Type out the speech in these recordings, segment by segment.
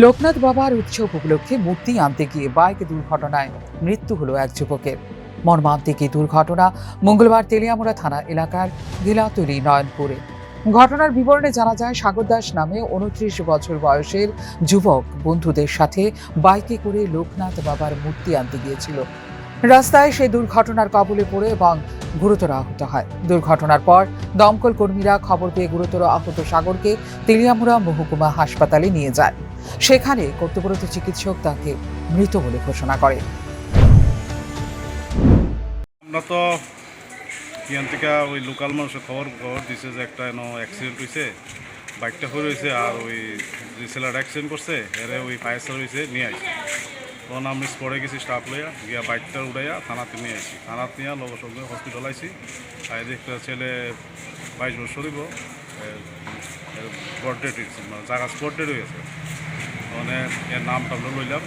লোকনাথ বাবার উৎসব উপলক্ষে মূর্তি আনতে গিয়ে বাইক দুর্ঘটনায় মৃত্যু হলো এক যুবকের। মর্মান্তিক এই দুর্ঘটনা মঙ্গলবার তেলিয়ামুড়া থানা এলাকার গিলাতলি নয়নপুরে। ঘটনার বিবরণে জানা যায়, সাগর দাস নামে 29 বছর বয়সের যুবক বন্ধুদের সাথে বাইকে করে লোকনাথ বাবার মূর্তি আনতে গিয়েছিল। রাস্তায় সে দুর্ঘটনার কবলে পড়ে এবং গুরুতর আহত হয়। দুর্ঘটনার পর দমকল কর্মীরা খবর পেয়ে গুরুতর আহত সাগরকে তেলিয়ামুড়া মহকুমা হাসপাতালে নিয়ে যায়। সেখানে কর্তব্যরত চিকিৎসক তাকে মৃত বলে ঘোষণা করে। আমরা তো এখান থেকে ওই লোকাল মানুষের খবর দিছে যে একটা অ্যাক্সিডেন্ট হয়েছে, বাইকটা হয়ে রয়েছে, আর ওই যে ছেলেটা অ্যাক্সিডেন্ট করছে এরে ওই ফায়ার সার্ভিসে নিয়ে আসছে। তখন আমি স্পটে গেছি, স্টাফ লইয়া গিয়া বাইকটা উড়াইয়া থানাতে নিয়ে আসি। থানাতে নিয়ে লগে সঙ্গে হসপিটাল আইসি। আর একটা ছেলে 22 বছর হইব, স্পট ডেট হয়েছে, মানে জায়গা স্পট ডেট হয়েছে। মানে এর নামটা লইলাম,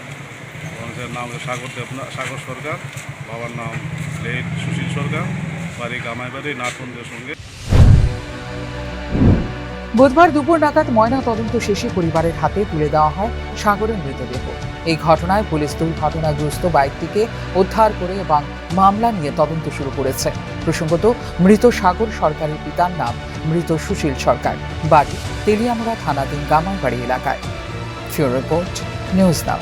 এর নাম হচ্ছে সাগর সরকার, বাবার নাম লেট সুশীল সরকার, বাড়ি গামাইবাড়ি নাটবন্দের সঙ্গে। বুধবার দুপুর নাগাদ ময়না তদন্ত শেষে পরিবারের হাতে তুলে দেওয়া হয় সাগরের মৃতদেহ। এই ঘটনায় পুলিশ দুর্ঘটনাগ্রস্ত বাইকটিকে উদ্ধার করে এবং মামলা নিয়ে তদন্ত শুরু করেছে। প্রসঙ্গত, মৃত সাগর সরকারের পিতার নাম মৃত সুশীল সরকার, বাড়ি তেলিয়ামুড়া থানাধীন গামাইবাড়ি এলাকায়। ফিউরো রিপোর্ট, নিউজ নাও।